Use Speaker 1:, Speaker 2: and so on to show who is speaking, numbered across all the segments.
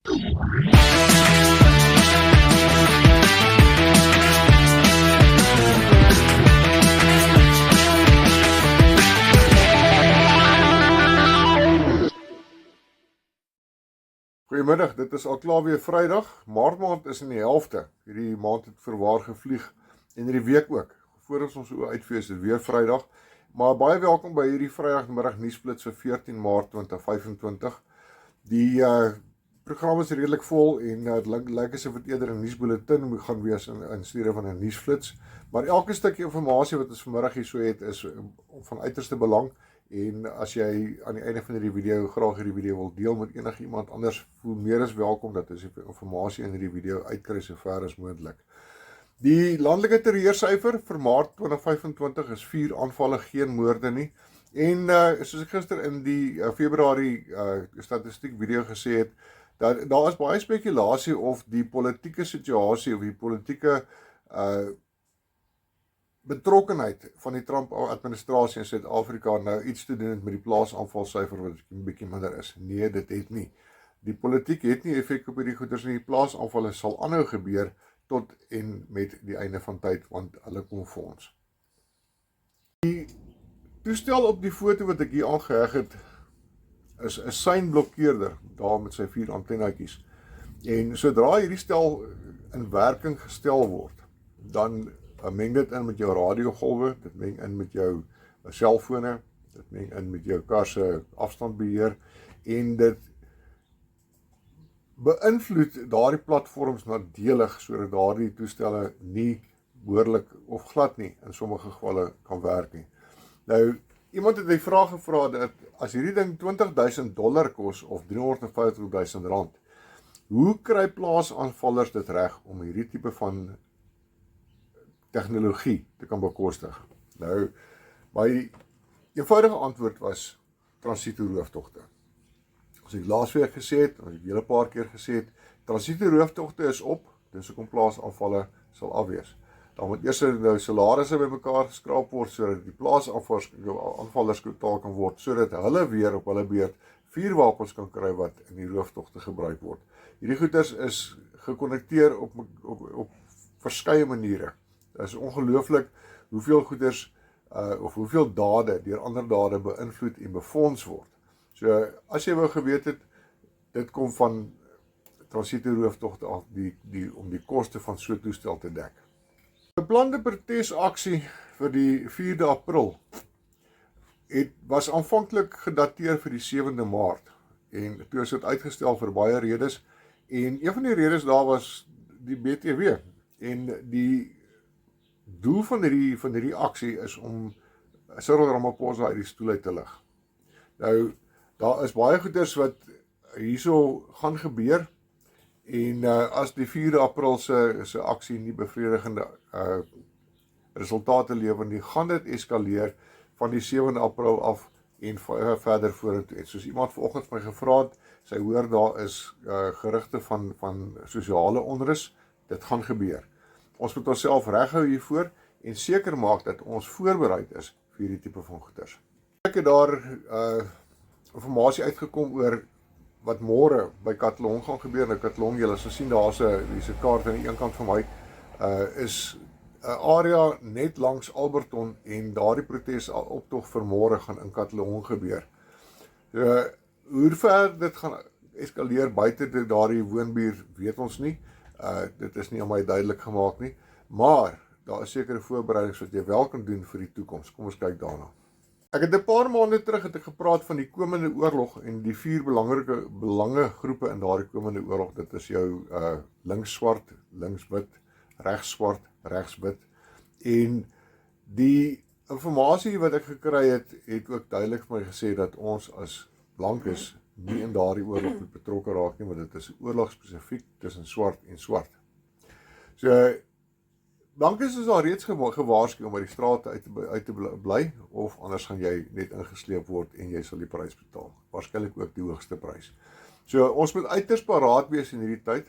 Speaker 1: Goeiemiddag, dit is al klaar weer Vrydag. Maart maand is in die helfte. Hierdie maand het verwaar gevlieg en hierdie week ook. Voor ons oë uitvee is dit weer Vrydag. Maar baie welkom by hierdie Vrydagmiddag nuusblits vir 14 Maart 2025. Die program is redelik vol en dit lyk asof dit eerder 'n nuusbulletin moet gaan wees in steede van 'n nuusflits. Maar elke stukkie inligting wat ons vanmiddag hier so het is van uiterste belang. En as jy aan die einde van hierdie video graag hierdie video wil deel met enige iemand anders, voel meer as welkom dat as jy inligting in hierdie video uitkry so ver as moontlik. Die landelike terreursyfer vir Maart 2025 is 4 aanvalle, geen moorde nie. En soos ek gister in die Februarie statistiek video gesê het, dat daar is baie spekulasie of die politieke situasie of die politieke betrokkenheid van die Trump-administrasie in Suid-Afrika nou iets te doen het met die plaasaanvalsyfer wat 'n bietjie minder is. Nee, dit het nie. Die politiek het nie effek op hierdie goeders nie. Die plaasaanvalle sal aanhou gebeur tot en met die einde van tyd, want hulle kom vir ons. Die toestel op die foto wat ek hier aangeheg het, is 'n seinblokkeerder, daar met sy 4 antennetjies. En sodra hierdie stel in werking gestel word, dan meng dit in met jou radiogolwe, dit meng in met jou selfone, dit meng in met jou kar se afstandbeheer en dit beïnvloed daardie platforms nadelig sodat daardie toestelle nie behoorlik of glad nie in sommige gevalle kan werk nie. Nou, iemand het die vraag gevra dat as hierdie ding $20,000 kos of R350,000, hoe kry plaasaanvallers dit reg om hierdie tipe van tegnologie te kan bekostig? Nou, my eenvoudige antwoord was transitoerooftogte. As ek laasweek gesê het, as ek hele paar keer gesê het, transitoerooftogte is op, dis hoekom plaasaanvalle sal afwees. Dan moet eers nou salarisse bymekaar geskraap word sodat die plaasaanvallers totaal kan word, sodat hulle weer op hulle beurt vuurwapens kan kry wat in die rooftogte gebruik word. Hierdie goeders is gekonnekteer op verskeie maniere. Dit is ongelooflik hoeveel goeders of hoeveel dade deur ander dade beïnvloed en befonds word. So as jy wou geweet het, dit kom van transitoerooftogte af om die koste van so 'n toestel te dek. 'n Beplande protesaksie vir die 4de April was aanvanklik gedateer vir die 7de Maart en toe is dit uitgestel vir baie redes en een van die redes daar was die BTW en die doel van hierdie aksie is om Cyril Ramaphosa uit die stoel uit te lig. Nou, daar is baie goeders wat hierso gaan gebeur en as die 4de April se aksie nie bevredigende resultate lewer nie, gaan dit eskaleer van die 7de April af en verder vorentoe. En soos iemand vanoggend my gevra het, sy hoor daar is gerugte van sosiale onrus, dit gaan gebeur. Ons moet onsself reghou hiervoor en seker maak dat ons voorbereid is vir hierdie tipe van goeders. Ek het daar inligting uitgekom oor wat môre by Katlehong gaan gebeur. Nou Katlehong, julle sal sien daar's 'n kaart aan die een kant van my, is 'n area net langs Alberton en daardie protesoptog vir môre gaan in Katlehong gebeur. Hoe ver dit gaan eskaleer buite daardie woonbuur weet ons nie. Dit is nie aan my duidelik gemaak nie, maar daar is sekere voorbereidings wat jy wel kan doen vir die toekoms. Kom ons kyk daarna. Ek het 'n paar maande terug gepraat van die komende oorlog en die 4 belangrike belangegroepe in daardie komende oorlog. Dit is jou links swart, links wit, regs swart, regs wit. En die inligting wat ek gekry het ook duidelik vir my gesê dat ons as blankes nie in daardie oorlog betrokke raak nie, want dit is oorlog spesifiek tussen swart en swart. So, blankes is daar reeds gewaarsku om by die strate uit te bly, of anders gaan jy net ingesleep word en jy sal die prys betaal. Waarskynlik ook die hoogste prys. So, ons moet uiters paraat wees in hierdie tyd.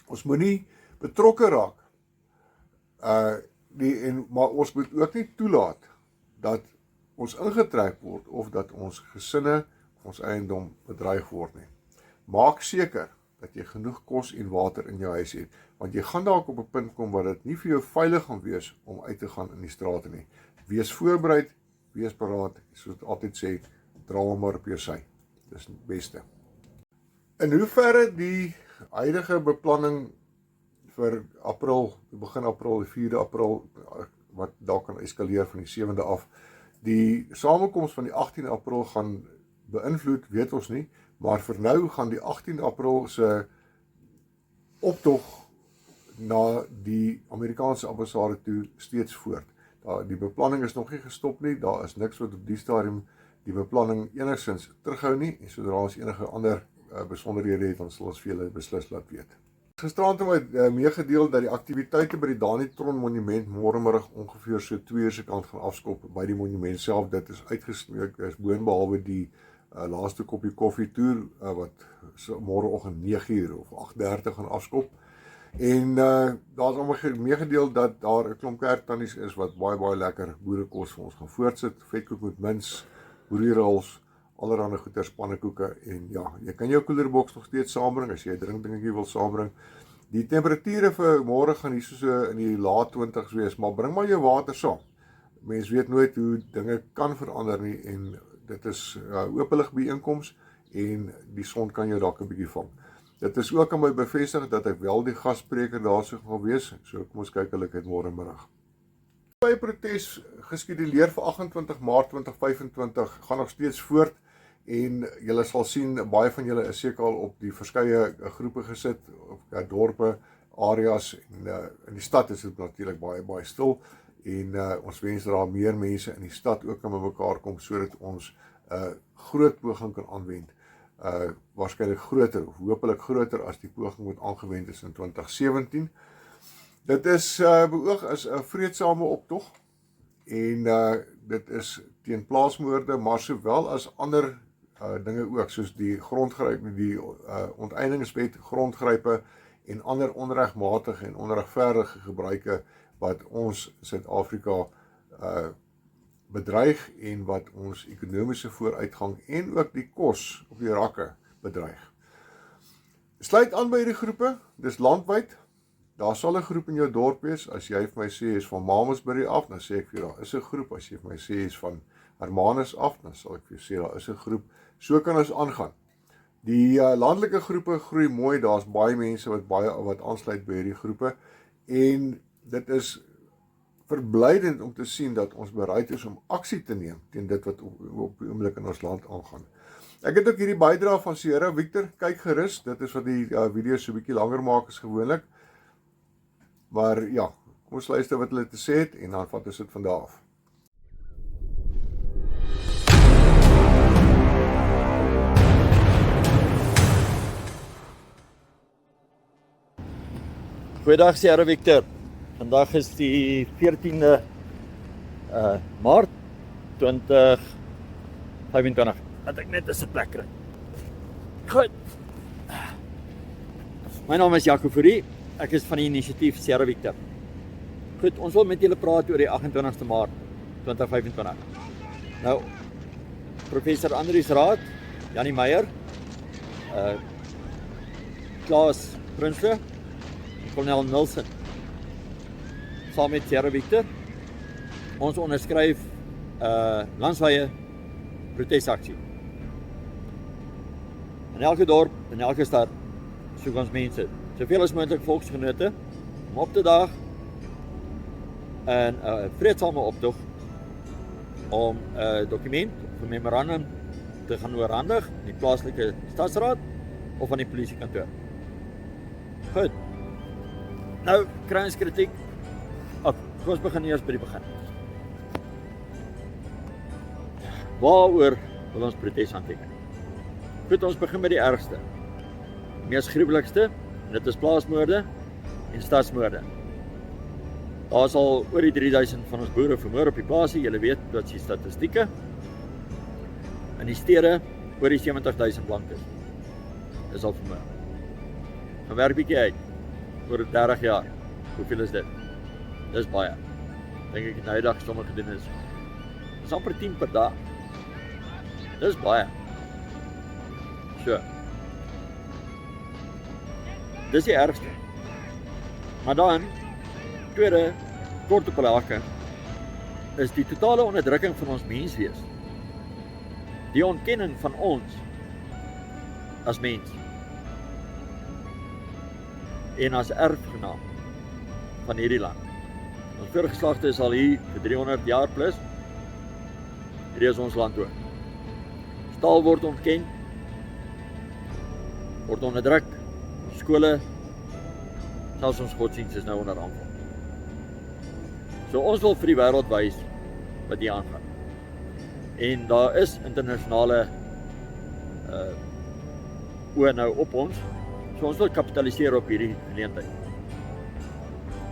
Speaker 1: Ons moet nie betrokke raak. Maar ons moet ook nie toelaat dat ons ingetrek word of dat ons gesinne, ons eiendom bedreig word nie. Maak seker dat jy genoeg kos en water in jou huis het, want jy gaan dalk op 'n punt kom waar dit nie vir jou veilig gaan wees om uit te gaan in die strate nie. Wees voorbereid, wees paraat, soos ek altyd sê, dra hom maar op jou sy. Dis die beste. In hoeverre die huidige beplanning vir April, begin April, die 4de April, wat dalk kan eskaleer van die 7de af, die samekoms van die 18de April gaan beïnvloed, weet ons nie, maar vir nou gaan die 18de April se optog na die Amerikaanse ambassade toe steeds voort. Die beplanning is nog nie gestop nie, daar is niks wat op die stadium die beplanning enigstens terughou nie, en sodra ons enige ander besonderhede het, dan sal ons vir julle beslis laat weet. Gisterand het my meegedeel dat die aktiwiteite by die Danitron monument môremiddag ongeveer so 2 uur se kant gaan afskop by die monument self. Dit is uitgespreek, is boonbehalwe die laaste koppie koffie toer wat môreoggend 9 uur of 8:30 gaan afskop. En daar is almal meegedeel dat daar 'n klomp kerktannies is wat baie lekker boerekos vir ons gaan voortsit, vetkoek met mins, boerierals, allerhande goeders, pannekoeke, en ja, jy kan jou koelerboks nog steeds saambring as jy 'n drinkdingetjie wil saambring. Die temperature vir môre gaan hier so in die laat 20s wees, maar bring maar jou water saam. Mens weet nooit hoe dinge kan verander nie, en dit is openlig byeenkoms en die son kan jou dalk 'n bietjie vang. Dit is ook aan my bevestig dat ek wel die gasspreker daarso gaan wees, so kom ons kyk hulle môremiddag. Die protes geskeduleer vir 28 Maart 2025 gaan nog steeds voort, en julle sal sien, baie van julle is seker al op die verskeie groepe gesit, op dorpe, areas, en in die stad is dit natuurlik baie stil, en ons wens dat daar meer mense in die stad ook aan mekaar kom, sodat ons groot poging kan aanwend, waarskynlik groter, of hopelik groter as die poging wat aangewend is in 2017. Dit is beoog as 'n vreedsame optog, en dit is teen plaasmoorde, maar sowel as ander dinge ook, soos die grondgrype, die onteieningswet, grondgrype en ander onregmatige en onregverdige gebruike wat ons Suid-Afrika bedreig en wat ons ekonomiese vooruitgang en ook die kos op die rakke bedreig. Sluit aan by hierdie groepe, dis landwyd. Daar sal 'n groep in jou dorp wees. As jy vir my sê is van Mamasbury af, dan sê ek vir jou daar is 'n groep. As jy vir my sê is van Hermanus af, dan sal ek vir jou sê daar is 'n groep. So kan ons aangaan. Die landelike groepe groei mooi. Daar's baie mense wat aansluit by hierdie groepe, en dit is verblydend om te sien dat ons bereid is om aksie te neem teen dit wat op die oomblik in ons land aangaan. Ek het ook hierdie bydrae van Sierra Victor, kyk gerus, dit is wat die video so 'n bietjie langer maak as gewoonlik. Maar ja, kom ons luister wat hulle te sê het, en dan vat ons dit van daar af.
Speaker 2: Goeiedag Sierra Victor. Vandag is die 14de Maart 2025. Laat ek net 'n sitplek kry. Goed. My naam is Jaco Fourie. Ek is van die inisiatief Sierra Victor. Goed, ons wil met julle praat oor die 28ste Maart 2025. Nou, Professor Andries Raad, Janie Meyer, Klaas Prinsloo, Colonel Nilsen, saam met Sierra Victor, ons onderskryf landwye protesaksie. In elke dorp, in elke stad, soek ons mense, soveel as moontlik volksgenote, om op te daag in 'n vreedsame optog om 'n dokument of 'n memorandum te gaan oorhandig in die plaaslike stadsraad of aan die polisiekantoor. Goed. Nou kry ons kritiek. Ons begin eers by die begin. Waaroor wil ons protes aanteken? Goed, ons begin by die ergste. Die mees gruwelikste, en dit is plaasmoorde en stadsmoorde. Daar is al oor die 3000 van ons boere vermoor op die plaasie. Julle weet wat die statistieke. In die stede oor die 70.000 blankes is al vermoor. Gaan werk bietjie uit oor 30 jaar. Hoeveel is dit? Dis baie. Dink ek nou dag sommige gedoen is. Dis amper 10 per dag. Dis baie. So. Dis die ergste. Maar dan, tweede, kort op hulle hakke, is die totale onderdrukking van ons menswees. Die ontkenning van ons as mens en as erfgenaam van hierdie land. Ons voorgeslagte is al hier vir 300 jaar plus. Hierdie is ons land ook. Taal word ontken, word onderdruk, skole, selfs ons godsdienst is nou onder aanval. So ons wil vir die wêreld wys wat hier aangaan. En daar is internasionale oë nou op ons, so ons wil kapitaliseer op hierdie geleentheid.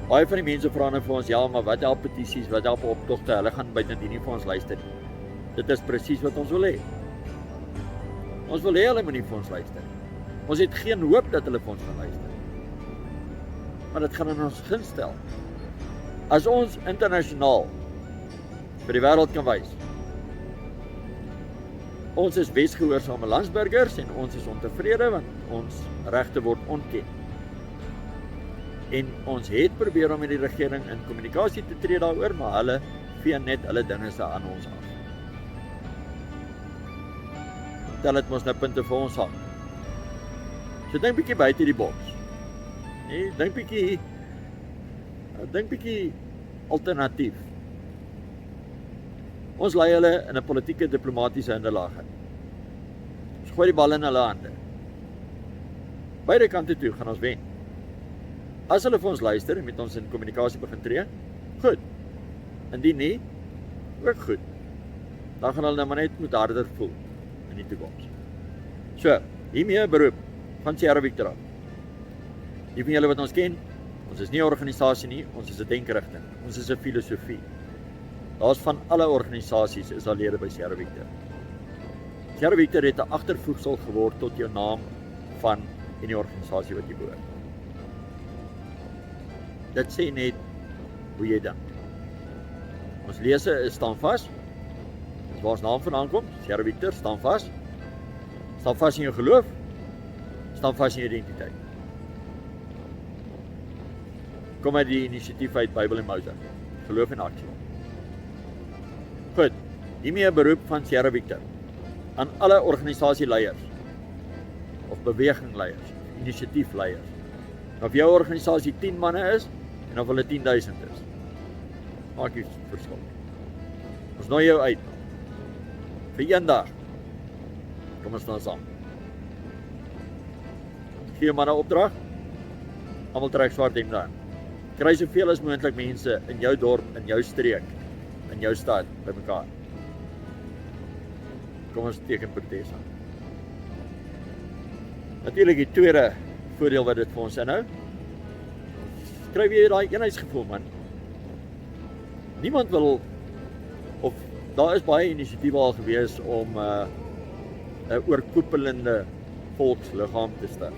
Speaker 2: Baie van die mense vra nou vir ons, ja, maar wat help petisies, wat help optogte, hulle gaan buitendien nie vir ons luister nie. Dit is presies wat ons wil hê. Ons wil hê hulle moet nie vir ons luister. Ons het geen hoop dat hulle vir ons gaan luister. Maar dit gaan in ons gunst stel. As ons internasionaal vir die wêreld kan wys, ons is wetsgehoorsame landsburgers en ons is ontevrede want ons regte word ontken. En ons het probeer om met die regering in kommunikasie te tree daaroor, maar hulle vee net hulle dinge se aan ons af. Tel het mos nou punte vir ons aan. So dink bietjie buite die boks. Nee, dink bietjie alternatief. Ons lei hulle in 'n politieke diplomatisiese hinderlaag. Ons gooi die bal in hulle hande. Beide kante toe gaan ons wen. As hulle vir ons luister en met ons in kommunikasie begin tree, goed. Indien nie, ook goed. Dan gaan hulle nou maar net moet harder voel in die toekoms. So, hiermee 'n beroep van Sierra Victor af. Die van julle wat ons ken, ons is nie 'n organisasie nie, ons is 'n denkrigting, ons is 'n filosofie. Daar's van alle organisasies is daar lede by Sierra Victor. Sierra Victor het 'n agtervoegsel geword tot jou naam van en die organisasie wat jy behoort. Dit sê net hoe jy dink. Ons lese staan vas. Dis waar ons naam vandaan kom, Sierra Victor, staan vas. Staan vas in jou geloof, staan vas in jou identiteit. Kom uit die inisiatief uit Bybel en Moses, geloof en aksie. Goed, hiermee 'n beroep van Sierra Victor aan alle organisasieleiers of bewegingleiers, inisiatiefleiers. Of jou organisasie 10 manne is en of hulle 10.000 is, maak nie verskil. Ons nooi jou uit vir een dag. Kom ons staan saam. Gee maar 'n opdrag. Almal trek swart hemde aan. Kry soveel as moontlik mense in jou dorp, in jou streek, in jou stad bymekaar. Kom ons teken protes aan. Natuurlik die tweede voordeel wat dit vir ons inhou. Kry weer daai eenheidsgevoel, man. Niemand wil, of daar is baie inisiatiewe al gewees om 'n oorkoepelende volksliggaam te stig.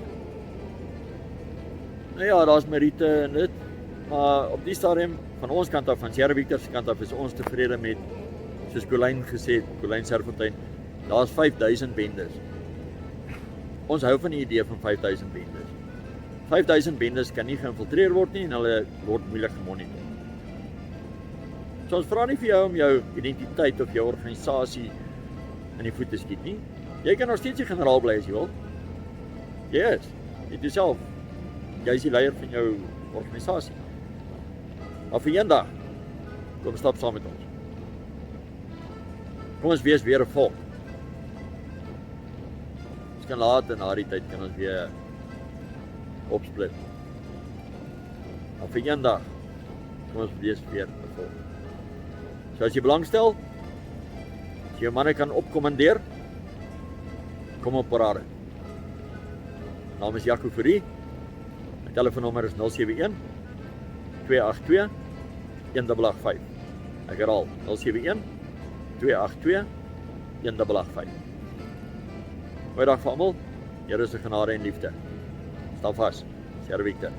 Speaker 2: Nou ja, daar's meriete in dit, maar op die stadium van ons kant af, van Sierra Victor se kant af, is ons tevrede met, soos Colleen gesê het, Colleen Serfontein, daar's 5.000 bendes. Ons hou van die idee van 5.000 bendes. 5.000 bendes kan nie geïnfiltreer word nie en hulle word moeilik gemonitor. So ons vra nie vir jou om jou identiteit of jou organisasie in die voet te skiet nie. Jy kan nog steeds die generaal bly as jy wil. Jy is. Jy het jouself. Jy is die leier van jou organisasie. Maar vir eendag, kom stap saam met ons. Kom ons wees weer 'n volk. Ons kan later na die tyd kan ons weer opsplit. Maar vir eendag, kom ons wees weer 'n volk. So as jy belangstel, as jy jou manne kan opkommandeer, kom op parade. Naam is Jaco Fourie. My telefoonnommer is 071 282 1885. Ek herhaal 071 282 1885. Goeiedag vir almal. Here se genade en liefde. Staan vas. Sierra Victor.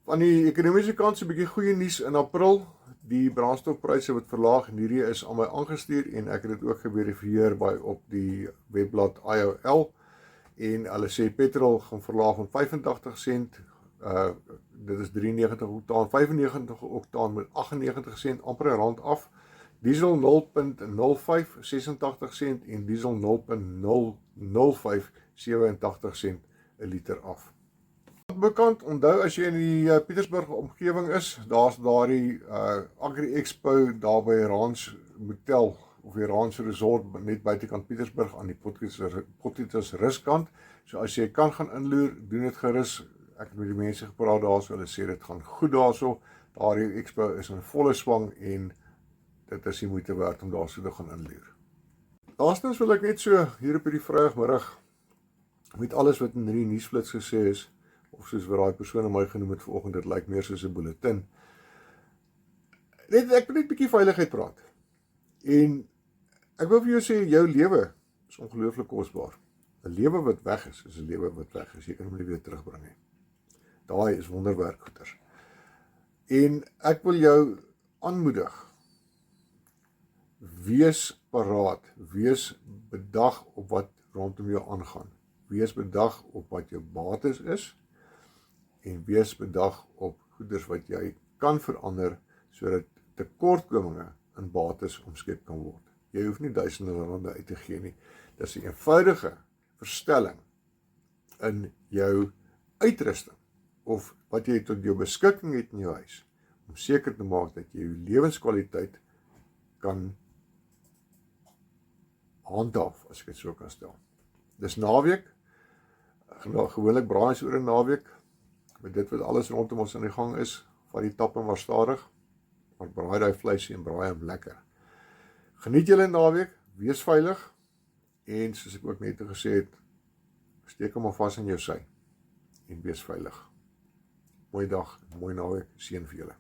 Speaker 1: Van die ekonomiese kant 'n bietjie goeie nuus in April. Die brandstofpryse word verlaag en hierdie is aan my aangestuur en ek het dit ook geverifieer op die webblad IOL en hulle sê petrol gaan verlaag van 85 sent, dit is 93 oktaan, 95 oktaan met 98 sent, amper R1 af. Diesel 0.05 86 sent en diesel 0.005 87 sent 'n liter af. Bekend, onthou as jy in die Pietersburg omgewing is, daar's daardie Agri Expo daar by Rans Motel of die Rans Resort net buitekant Pietersburg aan die Potgieter ruskant. So as jy kan gaan inloer, doen dit gerus. Ek het met die mense gepraat daarso, hulle sê dit gaan goed daarso. Daardie expo is in volle swang en dit is die moeite werd om daarso te gaan inloer. Laastens wil ek net so hier op hierdie Vrydagmiddag met alles wat in hierdie nuusflits gesê is, of soos wat daai persoon my genoem het vanoggend, dit lyk meer soos 'n bulletin. Ek wil net 'n bietjie veiligheid praat. En ek wil vir jou sê, jou lewe is ongelooflik kosbaar. 'n Lewe wat weg is 'n lewe wat weg is. Jy kan hom nie weer terugbring nie. Daai is wonderwerkgoeders. En ek wil jou aanmoedig. Wees paraat, wees bedag op wat rondom jou aangaan. Wees bedag op wat jou bates is en wees bedag op goeders wat jy kan verander sodat tekortkominge in bates omskep kan word. Jy hoef nie duisende rande uit te gee nie. Dis 'n eenvoudige verstelling in jou uitrusting of wat jy tot jou beskikking het in jou huis om seker te maak dat jy jou lewenskwaliteit kan handhaaf, as ek dit so kan stel. Dis naweek, gewoonlik braai ons oor 'n naweek, met dit wat alles rondom ons aan die gang is, van die tappe maar stadig, maar braai daai vleisie en braai hom lekker. Geniet julle naweek, wees veilig, en soos ek ook net gesê het, steek hom vas in jou sy, en wees veilig. Mooi dag, mooi naweek, seën vir julle.